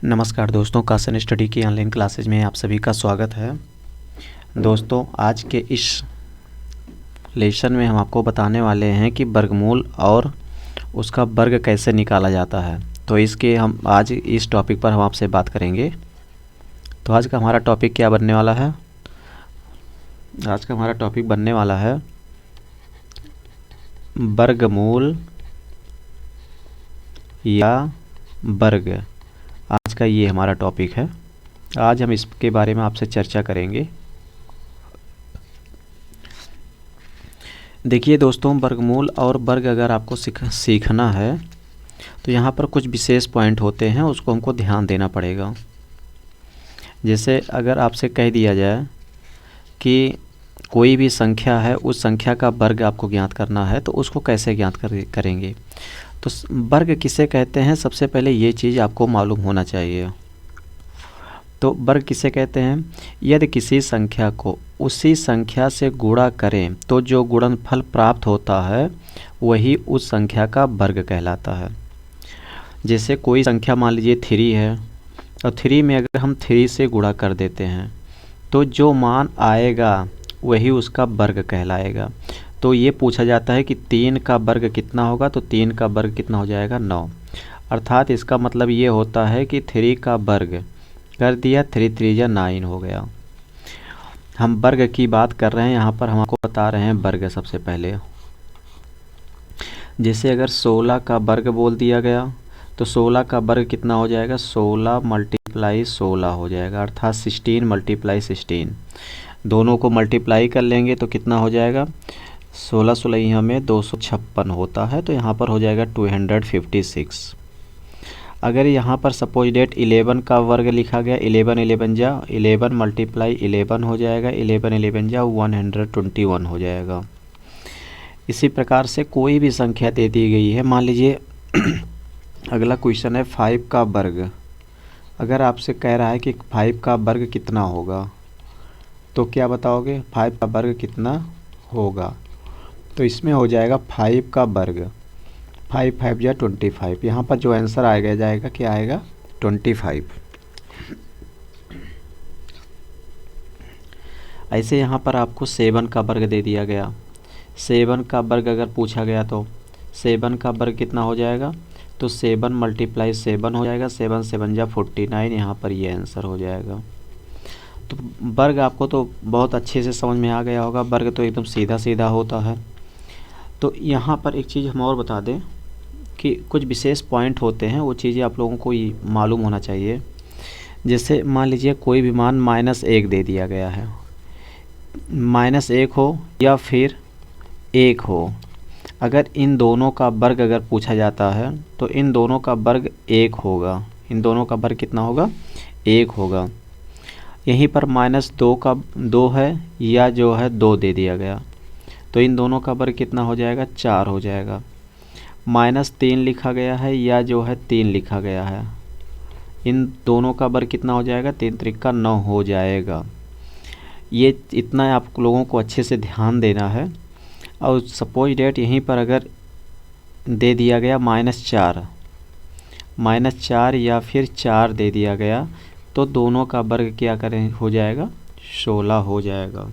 नमस्कार दोस्तों, कासन स्टडी की ऑनलाइन क्लासेज में आप सभी का स्वागत है। दोस्तों, आज के इस लेसन में हम आपको बताने वाले हैं कि वर्गमूल और उसका वर्ग कैसे निकाला जाता है। तो इसके हम आज इस टॉपिक पर हम आपसे बात करेंगे। तो आज का हमारा टॉपिक क्या बनने वाला है? आज का हमारा टॉपिक बनने वाला है वर्गमूल या वर्ग। आज का ये हमारा टॉपिक है। आज हम इसके बारे में आपसे चर्चा करेंगे। देखिए दोस्तों, वर्गमूल और वर्ग अगर आपको सीखना है तो यहाँ पर कुछ विशेष पॉइंट होते हैं, उसको हमको ध्यान देना पड़ेगा। जैसे अगर आपसे कह दिया जाए कि कोई भी संख्या है, उस संख्या का वर्ग आपको ज्ञात करना है, तो उसको कैसे ज्ञात करेंगे? तो वर्ग किसे कहते हैं, सबसे पहले ये चीज़ आपको मालूम होना चाहिए। तो वर्ग किसे कहते हैं? यदि किसी संख्या को उसी संख्या से गुणा करें तो जो गुणनफल प्राप्त होता है वही उस संख्या का वर्ग कहलाता है। जैसे कोई संख्या मान लीजिए 3 है, और 3 में अगर हम 3 से गुणा कर देते हैं तो जो मान आएगा वही उसका वर्ग कहलाएगा। तो ये पूछा जाता है कि 3 का वर्ग कितना होगा, तो 3 का वर्ग कितना हो जाएगा? 9। अर्थात इसका मतलब ये होता है कि 3 का वर्ग कर दिया, 3 3 या 9 हो गया। हम वर्ग की बात कर रहे हैं, यहाँ पर हम आपको बता रहे हैं वर्ग। सबसे पहले जैसे अगर 16 का वर्ग बोल दिया गया तो 16 का वर्ग कितना हो जाएगा? 16 × 16 हो जाएगा, अर्थात 16 × 16। दोनों को मल्टीप्लाई कर लेंगे तो कितना हो जाएगा? 16 16 हमें 256 होता है, तो यहाँ पर हो जाएगा 256। अगर यहाँ पर सपोज डेट 11 का वर्ग लिखा गया, 11 11 जा 11 × 11 हो जाएगा, 11 11 जा 121 हो जाएगा। इसी प्रकार से कोई भी संख्या दे दी गई है, मान लीजिए अगला क्वेश्चन है 5 का वर्ग। अगर आपसे कह रहा है कि 5 का वर्ग कितना होगा, तो क्या बताओगे? 5 का वर्ग कितना होगा? तो इसमें हो जाएगा 5 का वर्ग, 5 5 जा 25। यहाँ पर जो आंसर आएगा जाएगा क्या आएगा? 25। ऐसे यहाँ पर आपको 7 का वर्ग दे दिया गया। 7 का वर्ग अगर पूछा गया तो 7 का वर्ग कितना हो जाएगा? तो 7 × 7 हो जाएगा, 7 7 जा 49। यहाँ पर ये आंसर हो जाएगा। तो वर्ग आपको तो बहुत अच्छे से समझ में आ गया होगा। वर्ग तो एकदम सीधा सीधा होता है। तो यहाँ पर एक चीज़ हम और बता दें कि कुछ विशेष पॉइंट होते हैं, वो चीज़ें आप लोगों को मालूम होना चाहिए। जैसे मान लीजिए कोई भी मान -1 दे दिया गया है, -1 हो या फिर 1 हो। अगर इन दोनों का वर्ग अगर पूछा जाता है तो इन दोनों का वर्ग 1 होगा। इन दोनों का वर्ग कितना होगा? 1 होगा। यहीं पर -2 का 2 है या जो है 2 दे दिया गया, तो इन दोनों का वर्ग कितना हो जाएगा? 4 हो जाएगा। -3 लिखा गया है या जो है 3 लिखा गया है, इन दोनों का वर्ग कितना हो जाएगा? 3 3 9 हो जाएगा। ये इतना आप लोगों को अच्छे से ध्यान देना है। और सपोज डेट यहीं पर अगर दे दिया गया -4 या फिर 4 दे दिया गया, तो दोनों का वर्ग क्या करें? हो जाएगा 16 हो जाएगा।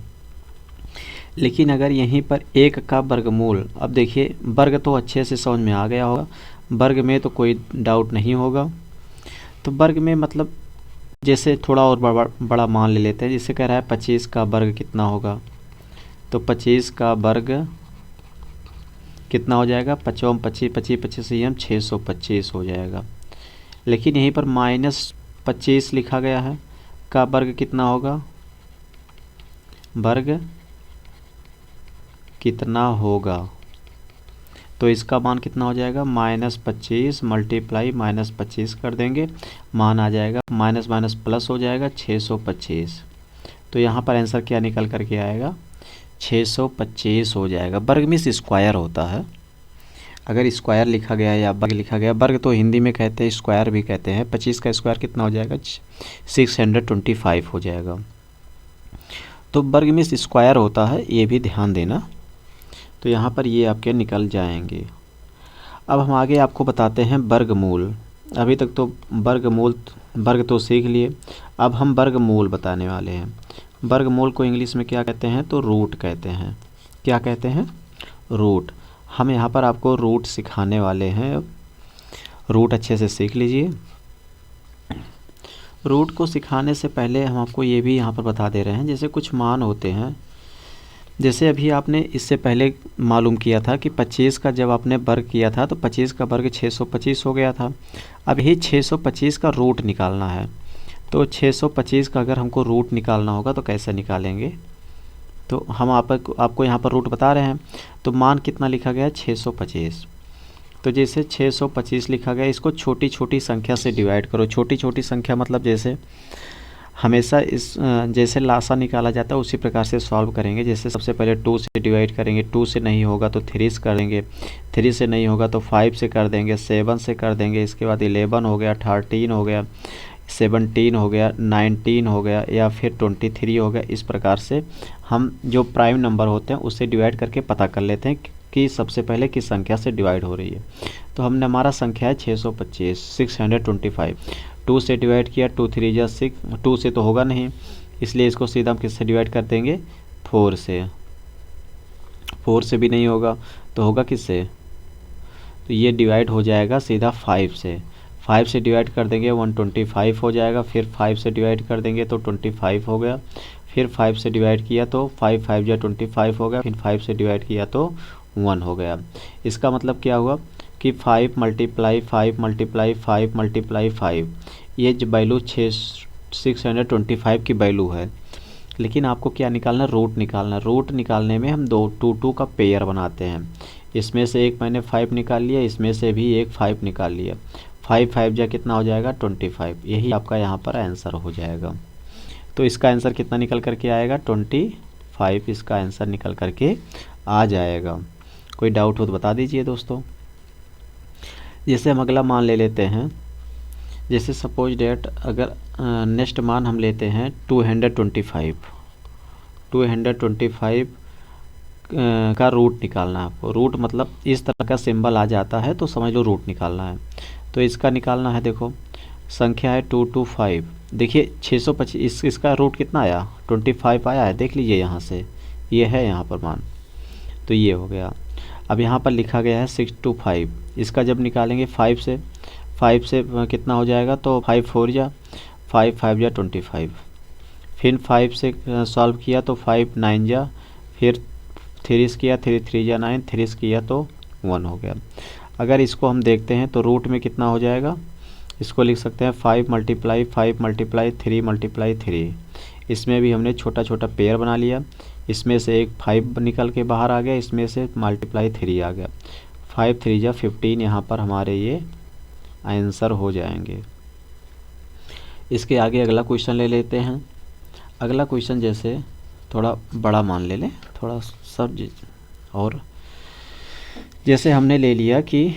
लेकिन अगर यहीं पर 1 का वर्गमूल, अब देखिए वर्ग तो अच्छे से समझ में आ गया होगा, वर्ग में तो कोई डाउट नहीं होगा। तो वर्ग में मतलब जैसे थोड़ा और बड़ा मान ले लेते हैं। जैसे कह रहा है 25 का वर्ग कितना होगा, तो 25 का वर्ग कितना हो जाएगा? 5 25 25 25 हम 625 हो जाएगा। लेकिन यहीं पर -25 लिखा गया है, का वर्ग कितना होगा? वर्ग कितना होगा? तो इसका मान कितना हो जाएगा? -25 × -25 कर देंगे, मान आ जाएगा माइनस माइनस प्लस हो जाएगा 625। तो यहाँ पर आंसर क्या निकल कर के आएगा? 625 हो जाएगा। वर्ग में स्क्वायर होता है। अगर स्क्वायर लिखा गया है या वर्ग लिखा गया, वर्ग तो हिंदी में कहते हैं, स्क्वायर भी कहते हैं। 25 का स्क्वायर कितना हो जाएगा? 625 हो जाएगा। तो वर्ग में स्क्वायर होता है, ये भी ध्यान देना। तो यहाँ पर ये आपके निकल जाएंगे। अब हम आगे आपको बताते हैं वर्गमूल। अभी तक तो वर्गमूल वर्ग तो सीख लिए, अब हम वर्गमूल बताने वाले हैं। वर्गमूल को इंग्लिश में क्या कहते हैं? तो रूट कहते हैं। क्या कहते हैं? रूट। हम यहाँ पर आपको रूट सिखाने वाले हैं। रूट अच्छे से सीख लीजिए। रूट को सिखाने से पहले हम आपको ये भी यहाँ पर बता दे रहे हैं, जैसे कुछ मान होते हैं, जैसे अभी आपने इससे पहले मालूम किया था कि 25 का जब आपने वर्ग किया था तो 25 का वर्ग 625 हो गया था। अब यही 625 का रूट निकालना है। तो 625 का अगर हमको रूट निकालना होगा तो कैसे निकालेंगे? तो हम आपको यहाँ पर रूट बता रहे हैं। तो मान कितना लिखा गया? 625। तो जैसे 625 लिखा गया, इसको छोटी छोटी संख्या से डिवाइड करो। छोटी छोटी संख्या मतलब जैसे हमेशा जैसे लासा निकाला जाता है उसी प्रकार से सॉल्व करेंगे। जैसे सबसे पहले 2 से डिवाइड करेंगे, 2 से नहीं होगा तो 3 से कर देंगे, 3 से नहीं होगा तो 5 से कर देंगे, 7 से कर देंगे, इसके बाद 11 हो गया, 13 हो गया, 17 हो गया, 19 हो गया, या फिर 23 हो गया। इस प्रकार से हम जो प्राइम नंबर होते हैं उससे डिवाइड करके पता कर लेते हैं कि सबसे पहले किस संख्या से डिवाइड हो रही है। तो हमने हमारा संख्या है 625, 625। 2 से डिवाइड किया, 2 3 जा 6, 2 से तो होगा नहीं, इसलिए इसको सीधा हम किससे डिवाइड कर देंगे? 4 से। 4 से भी नहीं होगा तो होगा किससे? तो ये डिवाइड हो जाएगा सीधा 5 से। 5 से डिवाइड कर देंगे 125 हो जाएगा, फिर 5 से डिवाइड कर देंगे तो 25 हो गया, फिर 5 से डिवाइड किया तो 5 5 जा 25 हो गया, फिर 5 से डिवाइड किया तो 1 हो गया। इसका मतलब क्या हुआ कि 5 मल्टीप्लाई 5 मल्टीप्लाई 5 मल्टीप्लाई 5, ये जो वैल्यू 625 की वैल्यू है। लेकिन आपको क्या निकालना? रूट निकालना। रूट निकालने में हम 2 का पेयर बनाते हैं। इसमें से एक मैंने 5 निकाल लिया, इसमें से भी एक 5 निकाल लिया। 5 5 जा कितना हो जाएगा? 25। यही आपका यहाँ पर आंसर हो जाएगा। तो इसका आंसर कितना निकल करके आएगा? 25 इसका आंसर निकल करके आ जाएगा। कोई डाउट हो तो बता दीजिए दोस्तों। जैसे हम अगला मान ले लेते हैं, जैसे सपोज डेट अगर नेक्स्ट मान हम लेते हैं 225। 225 का रूट निकालना है आपको। रूट मतलब इस तरह का सिंबल आ जाता है तो समझ लो रूट निकालना है। तो इसका निकालना है। देखो संख्या है 225, देखिए 625, इसका रूट कितना आया? 25 आया है, देख लीजिए यहाँ से, ये है यहाँ पर मान, तो ये हो गया। अब यहाँ पर लिखा गया है 625, इसका जब निकालेंगे 5 से कितना हो जाएगा? तो 5 4 जा 5 5 जा 25, फिर 5 से सॉल्व किया तो 5 9 जा, फिर 3 से किया 3 3 जा 9, 3 से किया तो 1 हो गया। अगर इसको हम देखते हैं तो रूट में कितना हो जाएगा? इसको लिख सकते हैं 5 मल्टीप्लाई 5 मल्टीप्लाई 3 मल्टीप्लाई 3। इसमें भी हमने छोटा छोटा पेयर बना लिया, इसमें से एक 5 निकल के बाहर आ गया, इसमें से मल्टीप्लाई 3 आ गया। 5 3 जा 15, यहाँ पर हमारे ये आंसर हो जाएंगे। इसके आगे अगला क्वेश्चन ले लेते हैं। अगला क्वेश्चन जैसे थोड़ा बड़ा मान ले लें, थोड़ा सब और जैसे हमने ले लिया कि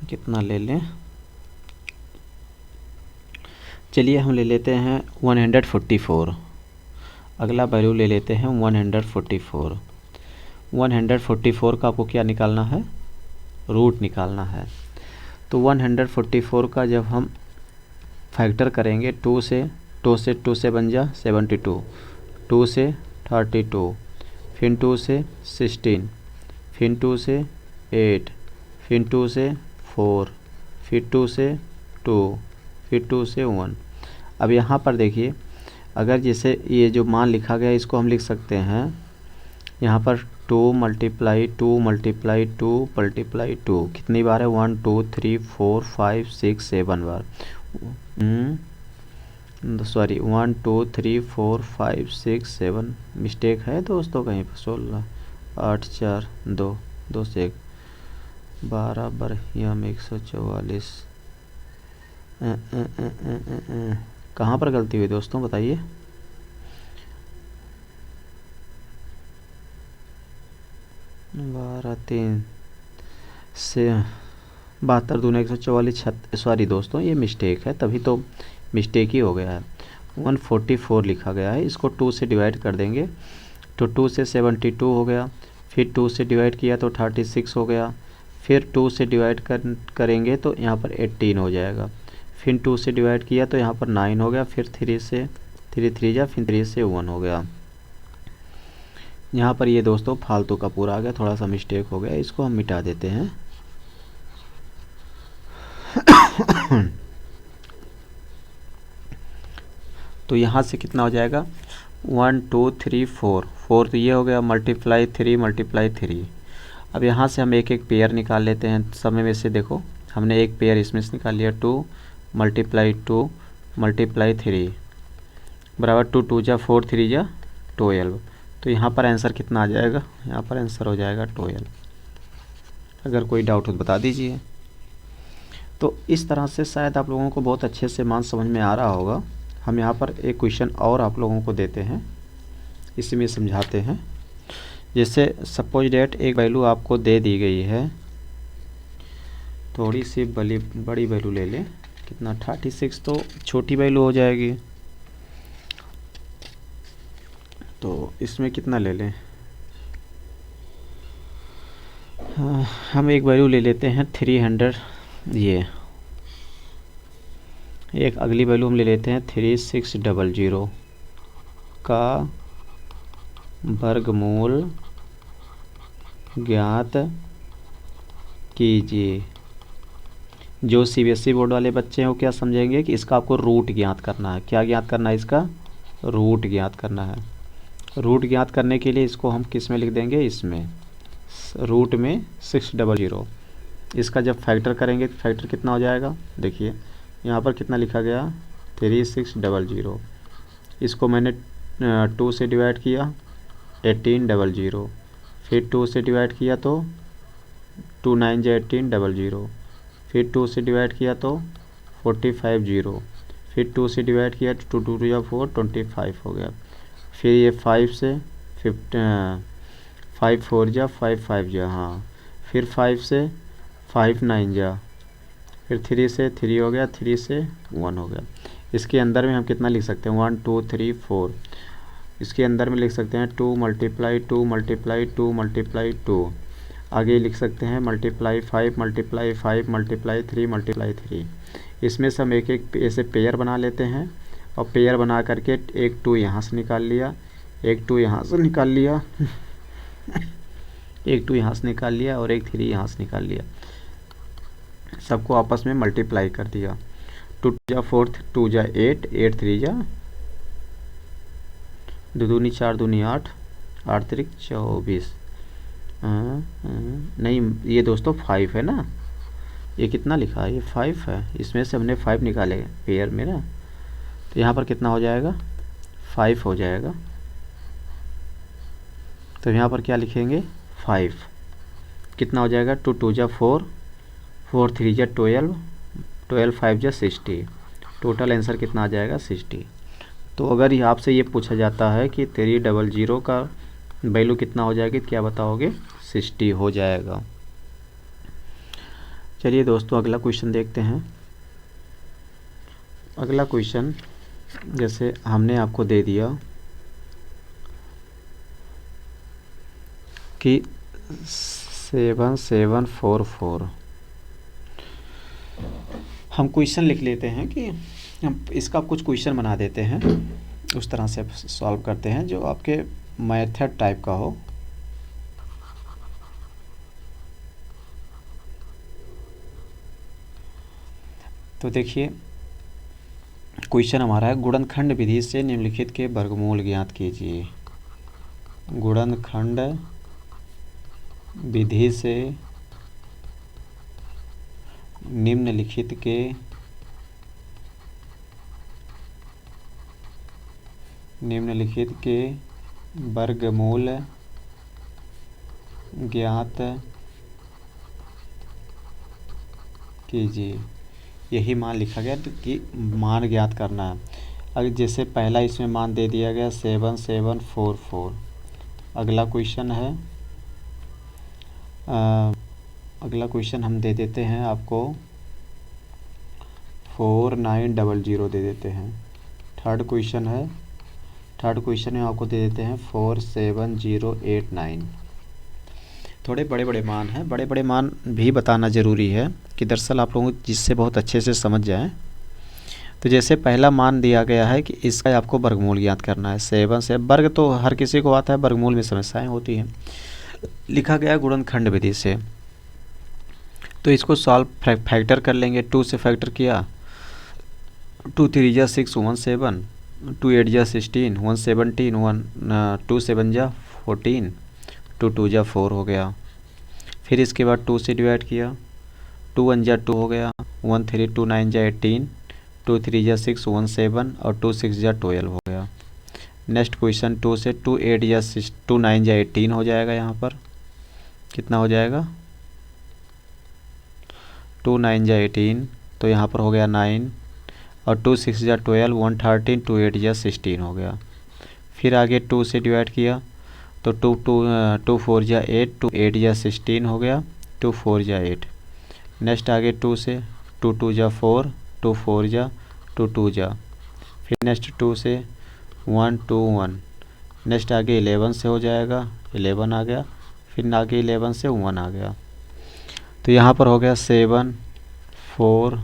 कितना ले लें, चलिए हम ले लेते हैं 144। अगला वैल्यू ले लेते हैं 144। 144 का आपको क्या निकालना है? रूट निकालना है। तो 144 का जब हम फैक्टर करेंगे 2 से 2 से बन जा 72, 2 से 32, फिर 2 से 16, फिर 2 से 8, फिर 2 से 4, फिर 2 से 2, फिर 2 से 1। अब यहाँ पर देखिए, अगर जैसे ये जो मान लिखा गया इसको हम लिख सकते हैं यहाँ पर 2 मल्टीप्लाई 2 मल्टीप्लाई 2 मल्टीप्लाई 2, कितनी बार है? 1 2 3 4 5 6 7 बार। सॉरी 1 2 3 4 5 6 7, मिस्टेक है दोस्तों कहीं पर। 16 8 4 2 2 से 1 12 बरहियम 144। कहाँ पर गलती हुई दोस्तों बताइए? बारह 3 से 72 दूनी 144 सॉरी दोस्तों ये मिस्टेक है, तभी तो मिस्टेक ही हो गया है। 144 लिखा गया है, इसको 2 से डिवाइड कर देंगे तो 2 से 72 हो गया, फिर 2 से डिवाइड किया तो 36 हो गया, फिर 2 से डिवाइड करेंगे तो यहाँ पर 18 हो जाएगा। फिर 2 से डिवाइड किया तो यहाँ पर 9 हो गया। फिर 3 से 3 3 जा, फिर 3 से 1 हो गया। यहाँ पर ये दोस्तों फालतू का पूरा आ गया, थोड़ा सा मिस्टेक हो गया, इसको हम मिटा देते हैं। तो यहाँ से कितना हो जाएगा 1 2 3 4 4 तो ये हो गया, मल्टीप्लाई 3 अब यहाँ से हम एक एक पेयर निकाल लेते हैं समय में से। देखो हमने एक पेयर इसमें से निकाल लिया, 2 मल्टीप्लाई 3 बराबर 2 2 जा 4 3 जा 12। तो यहाँ पर आंसर कितना आ जाएगा, यहाँ पर आंसर हो जाएगा 12। अगर कोई डाउट हो तो बता दीजिए। तो इस तरह से शायद आप लोगों को बहुत अच्छे से मान समझ में आ रहा होगा। हम यहाँ पर एक क्वेश्चन और आप लोगों को देते हैं, इसमें समझाते हैं। जैसे सपोज डेट एक वैल्यू आपको दे दी गई है, थोड़ी सी बड़ी वैल्यू ले लें, कितना 36 तो छोटी वैल्यू हो जाएगी। तो इसमें कितना ले लें, हम एक वैल्यू ले लेते हैं 300। ये एक अगली वैल्यू हम ले लेते हैं 3600 का वर्गमूल ज्ञात कीजिए। जो सीबीएसई बोर्ड वाले बच्चे हैं वो क्या समझेंगे कि इसका आपको रूट ज्ञात करना है। क्या ज्ञात करना है, इसका रूट ज्ञात करना है। रूट ज्ञात करने के लिए इसको हम किस में लिख देंगे, इसमें रूट में 600। इसका जब फैक्टर करेंगे तो फैक्टर कितना हो जाएगा, देखिए यहाँ पर कितना लिखा गया 3600। इसको मैंने 2 से डिवाइड किया 1800, फिर 2 से डिवाइड किया तो 2 9 जा 1800, फिर 2 से डिवाइड किया तो 450, फिर 2 से डिवाइड किया तो 2 2 या 4 25 हो गया। फिर ये 5 से 5 4 जा 5 5 जा, हाँ, फिर 5 से 5 9 जा, फिर 3 से 3 हो गया, 3 से 1 हो गया। इसके अंदर में हम कितना लिख सकते हैं 1 2 3 4। इसके अंदर में लिख सकते हैं 2 मल्टीप्लाई 2 मल्टीप्लाई 2 मल्टीप्लाई 2। आगे लिख सकते हैं मल्टीप्लाई 5 मल्टीप्लाई 5 मल्टीप्लाई 3 मल्टीप्लाई 3। इसमें से हम एक एक ऐसे पेयर बना लेते हैं, और पेयर बना करके एक 2 यहाँ से निकाल लिया, एक 2 यहाँ से निकाल लिया एक 2 यहाँ से निकाल लिया और एक 3 यहाँ से निकाल लिया। सबको आपस में मल्टीप्लाई कर दिया। 2 जा 4 2 जा 8 8 3 जा 2 दूनी 4 दूनी 8 8 3 24। नहीं ये दोस्तों 5 है ना, ये कितना लिखा है, ये 5 है। इसमें से हमने 5 निकाले पेयर में ना, तो यहाँ पर कितना हो जाएगा 5 हो जाएगा। तो यहाँ पर क्या लिखेंगे 5, कितना हो जाएगा 2 2 जा 4 4 3 जा 12 12 5 जा 60। टोटल आंसर कितना आ जाएगा 60। तो अगर ये आपसे ये पूछा जाता है कि 300 का वैल्यू कितना हो जाएगी, क्या बताओगे 60 हो जाएगा। चलिए दोस्तों अगला क्वेश्चन देखते हैं। अगला क्वेश्चन जैसे हमने आपको दे दिया कि 7744। हम क्वेश्चन लिख लेते हैं कि हम इसका कुछ क्वेश्चन बना देते हैं, उस तरह से सॉल्व करते हैं जो आपके मेथड टाइप का हो। तो देखिए क्वेश्चन हमारा है गुणनखंड विधि से निम्नलिखित के वर्गमूल ज्ञात कीजिए। गुणनखंड विधि से निम्नलिखित के वर्गमूल ज्ञात कीजिए। यही मान लिखा गया कि मान ज्ञात करना है। अगर जैसे पहला इसमें मान दे दिया गया 7744। अगला क्वेश्चन है अगला क्वेश्चन हम दे देते हैं आपको 4900 दे देते हैं। थर्ड क्वेश्चन में आपको दे देते हैं 47089। थोड़े बड़े बड़े मान हैं, बड़े बड़े मान भी बताना ज़रूरी है कि दरअसल आप लोगों को जिससे बहुत अच्छे से समझ जाएं। तो जैसे पहला मान दिया गया है कि इसका आपको वर्गमूल ज्ञात करना है। 7 से वर्ग तो हर किसी को आता है, वर्गमूल में समस्याएं होती हैं। लिखा गया है गुणनखंड विधि से, तो इसको सॉल्व फैक्टर कर लेंगे। 2 से फैक्टर किया, 2 3 जा 6 1 7, 2 8 जा 16 1 17, 2 7 जा 14, 2 2 जा 4 हो गया। फिर इसके बाद 2 से डिवाइड किया, 2 1 जा 2 हो गया, 1 3 2 9 जा 18, 2 3 जा 6 1 7 और 2 6 जा 12 हो गया। नेक्स्ट क्वेश्चन 2 से 2 8 या 6 2 9 जा 18 हो जाएगा। यहाँ पर कितना हो जाएगा, 2 9 जा 18, तो यहाँ पर हो गया 9, और 2 6 जा 12, 1 13, 2 8 जा 16 हो गया। फिर आगे 2 से डिवाइड किया तो 2 4 जा 8, 2 8 जा 16 हो गया, 2 4 जा 8। नेक्स्ट आगे 2 से 2 2 जा 4, 2 4 जा 2 2 जा। फिर नेक्स्ट 2 से 1 2 1। नेक्स्ट आगे 11 से हो जाएगा, 11 आ गया। फिर आगे 11 से 1 आ गया। तो यहाँ पर हो गया 7 4,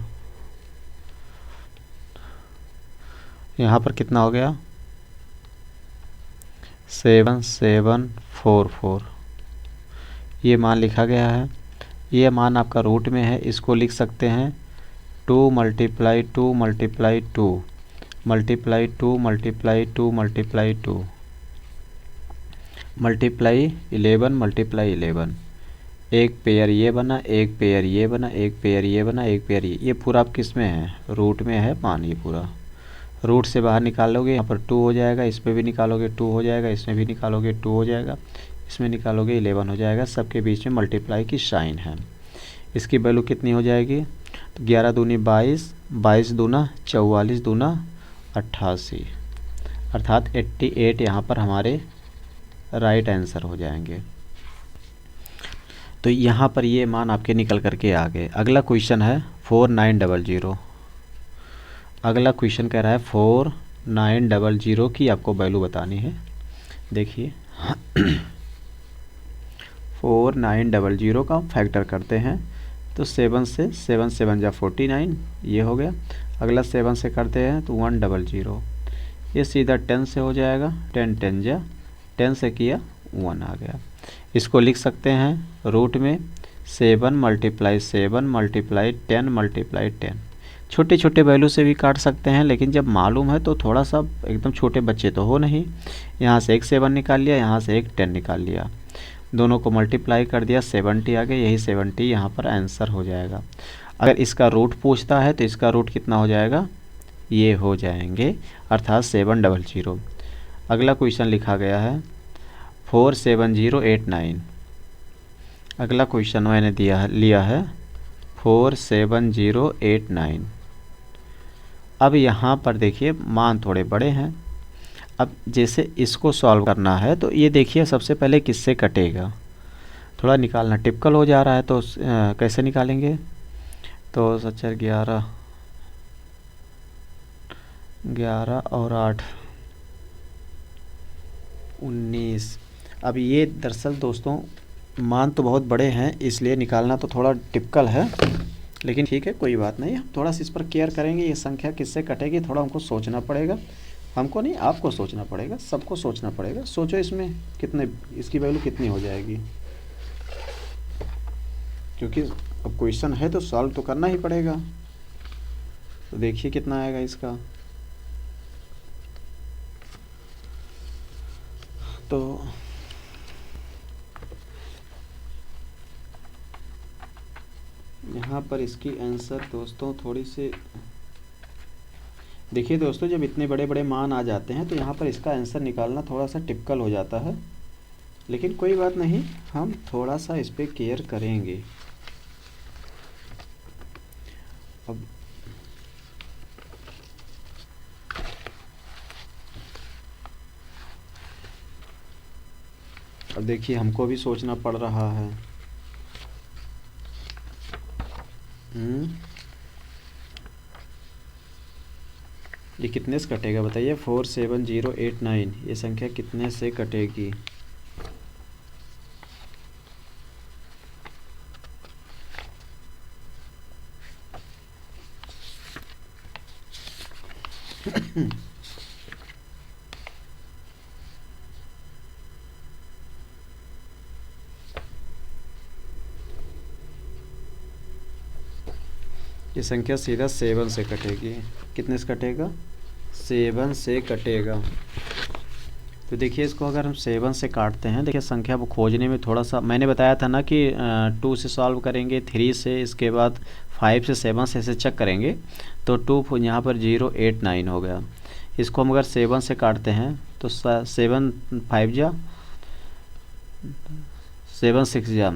यहाँ पर कितना हो गया 7 7 4 4, ये मान लिखा गया है। ये मान आपका रूट में है, इसको लिख सकते हैं 2 multiply 2 multiply 2 multiply 2 multiply 2 multiply 2 multiply 11 multiply 11। एक पेयर ये बना, एक पेयर ये बना, एक पेयर ये बना, एक पेयर ये पूरा आप किस में है, रूट में है मान। ये पूरा रूट से बाहर निकालोगे, यहाँ पर 2 हो जाएगा, इसमें भी निकालोगे 2 हो जाएगा, इसमें भी निकालोगे 2 हो जाएगा, इसमें निकालोगे 11 हो जाएगा। सबके बीच में मल्टीप्लाई की साइन है। इसकी वैल्यू कितनी हो जाएगी, तो 11 दूनी 22, 22 दूना 44, दूना 88, अर्थात 88 यहाँ पर हमारे राइट आंसर हो जाएंगे। तो यहाँ पर ये मान आपके निकल करके आ गए। अगला क्वेश्चन है 4900। अगला क्वेश्चन कह रहा है 4900 की आपको वैल्यू बतानी है। देखिए 4900 का हम फैक्टर करते हैं, तो 7 से 7 7 जा 49, ये हो गया। अगला 7 से करते हैं तो 100, ये सीधा 10 से हो जाएगा, 10 10 जा 10 से किया 1 आ गया। इसको लिख सकते हैं रूट में 7 मल्टीप्लाई 7 मल्टीप्लाई 10 मल्टीप्लाई 10। छोटे छोटे वैल्यू से भी काट सकते हैं, लेकिन जब मालूम है तो थोड़ा सा, एकदम छोटे बच्चे तो हो नहीं। यहाँ से एक 7 निकाल लिया, यहाँ से एक 10 निकाल लिया, दोनों को मल्टीप्लाई कर दिया, 70 आ गया। यही 70 यहाँ पर आंसर हो जाएगा। अगर इसका रूट पूछता है तो इसका रूट कितना हो जाएगा, ये हो जाएंगे, अर्थात 700। अगला क्वेश्चन लिखा गया है 47089। अगला क्वेश्चन मैंने लिया है 47089। अब यहाँ पर देखिए मान थोड़े बड़े हैं। अब जैसे इसको सॉल्व करना है तो ये देखिए सबसे पहले किससे कटेगा, थोड़ा निकालना टिपिकल हो जा रहा है। तो कैसे निकालेंगे, तो 11 11 और 8 19। अब ये दरअसल दोस्तों मान तो बहुत बड़े हैं, इसलिए निकालना तो थोड़ा टिपिकल है, लेकिन ठीक है कोई बात नहीं। हम थोड़ा सा इस पर केयर करेंगे। ये संख्या किससे कटेगी थोड़ा हमको सोचना पड़ेगा। हमको नहीं, आपको सोचना पड़ेगा, सबको सोचना पड़ेगा। सोचो इसमें कितने, इसकी वैल्यू कितनी हो जाएगी, क्योंकि अब क्वेश्चन है तो सॉल्व तो करना ही पड़ेगा। तो देखिए कितना आएगा इसका, तो यहाँ पर इसकी आंसर दोस्तों थोड़ी सी देखिए दोस्तों, जब इतने बड़े बड़े मान आ जाते हैं तो यहाँ पर इसका आंसर निकालना थोड़ा सा टिपिकल हो जाता है, लेकिन कोई बात नहीं, हम थोड़ा सा इस पे केयर करेंगे। अब देखिए हमको भी सोचना पड़ रहा है। ये कितने से कटेगा बताइए, 47089 ये संख्या कितने से कटेगी। ये संख्या सीधा 7 से कटेगी। कितने से कटेगा? 7 से कटेगा। तो देखिए इसको अगर हम 7 से काटते हैं, देखिए संख्या को खोजने में थोड़ा सा, मैंने बताया था ना कि 2 से सॉल्व करेंगे, 3 से, इसके बाद 5 से 7 से ऐसे चेक करेंगे। तो 2 यहाँ पर 0 8 9 हो गया। इसको हम अगर 7 से काटते हैं तो 7 5 जा 7 6 जा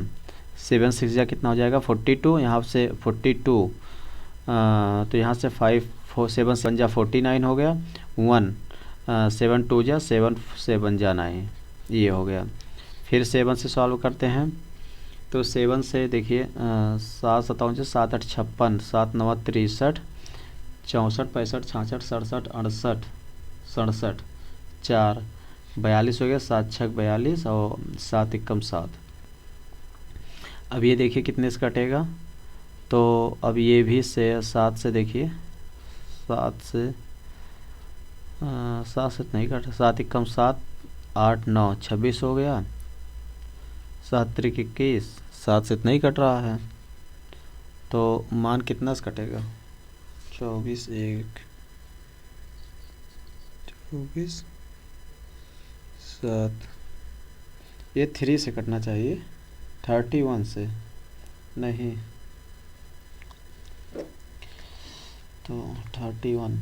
7 6 जा कितना हो जाएगा? 42। यहाँ से 42 तो यहाँ से 5 4 7 7 जा 49 हो गया। 1 7 2 जा 7 7 जा 9, ये हो गया। फिर 7 से सॉल्व करते हैं तो 7 से देखिए 7 7 से 7 8 56, 7 9 63, 64 65 66 67 68 67, 4 42 हो गया। 7 6 42 और 7 1 7। अब ये देखिए कितने से कटेगा? तो अब ये भी से 7 से देखिए 7 से 7 से नहीं कट, 7 1 7 8 9 26 हो गया। 7 3 21, 7 से नहीं कट रहा है, तो मान कितना से कटेगा? 24 1 24 7। ये 3 से कटना चाहिए, 31 से नहीं, तो 31,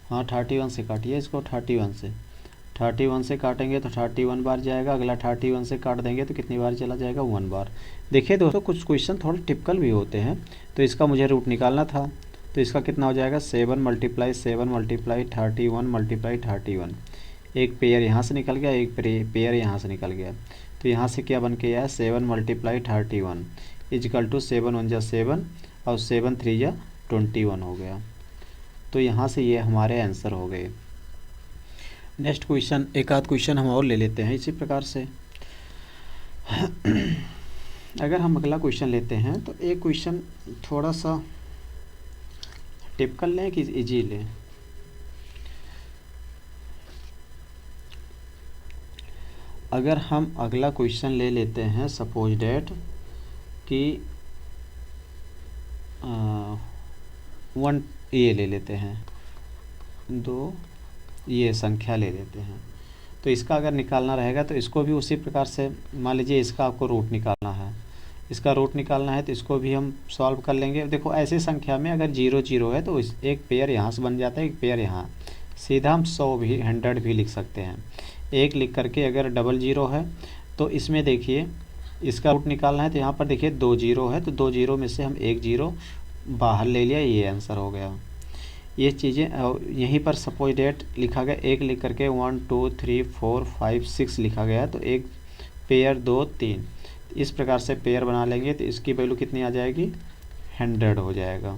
हाँ 31 से काटिए इसको। 31 से काटेंगे तो 31 बार जाएगा। अगला 31 से काट देंगे तो कितनी बार चला जाएगा? 1 बार। देखिए दोस्तों कुछ क्वेश्चन थोड़े टिपिकल भी होते हैं, तो इसका मुझे रूट निकालना था। तो इसका कितना हो जाएगा? 7 × 7 × 31 × 31। एक पेयर यहाँ से निकल गया, एक पेयर यहाँ से निकल गया। तो यहाँ से क्या बन के आया? 7 × 31 इजकल टू 7 1 जा 7 और 7 3 जा 21 हो गया। तो यहाँ से ये हमारे आंसर हो गए। नेक्स्ट क्वेश्चन, एक आध क्वेश्चन हम और ले लेते हैं इसी प्रकार से। अगर हम अगला क्वेश्चन लेते हैं तो एक क्वेश्चन थोड़ा सा टिपिकल लें कि इजी लें? अगर हम अगला क्वेश्चन ले लेते हैं, सपोज डेट कि 1 ये ले लेते हैं, 2 ये संख्या ले लेते हैं। तो इसका अगर निकालना रहेगा तो इसको भी उसी प्रकार से, मान लीजिए इसका आपको रूट निकालना है, इसका रूट निकालना है तो इसको भी हम सॉल्व कर लेंगे। देखो ऐसी संख्या में अगर 0 0 है तो एक पेयर यहाँ से बन जाता है, एक पेयर यहाँ, सीधा हम 100 भी 100 भी लिख सकते हैं। एक लिख करके अगर 00 है तो इसमें देखिए इसका रूट निकालना है, तो यहाँ पर देखिए 2 0 है, तो 2 0 में से हम 1 0 बाहर ले लिया, ये आंसर हो गया। ये चीज़ें यहीं पर सपोज डेट लिखा गया, एक लिख करके 1 2 3 4 5 6 लिखा गया, तो एक पेयर 2 3, इस प्रकार से पेयर बना लेंगे तो इसकी वैल्यू कितनी आ जाएगी? 100 हो जाएगा,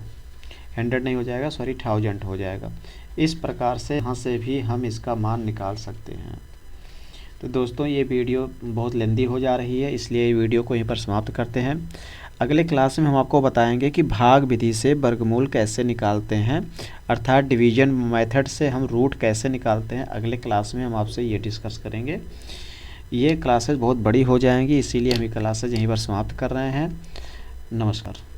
100 नहीं हो जाएगा, सॉरी 1000 हो जाएगा। इस प्रकार से यहाँ से भी हम इसका मान निकाल सकते हैं। तो दोस्तों ये वीडियो बहुत लेंदी हो जा रही है, इसलिए ये वीडियो को यहीं पर समाप्त करते हैं। अगले क्लास में हम आपको बताएंगे कि भाग विधि से वर्गमूल कैसे निकालते हैं, अर्थात डिवीजन मेथड से हम रूट कैसे निकालते हैं। अगले क्लास में हम आपसे ये डिस्कस करेंगे। ये क्लासेस बहुत बड़ी हो जाएंगी, इसीलिए हम ये क्लासेज यहीं पर समाप्त कर रहे हैं। नमस्कार।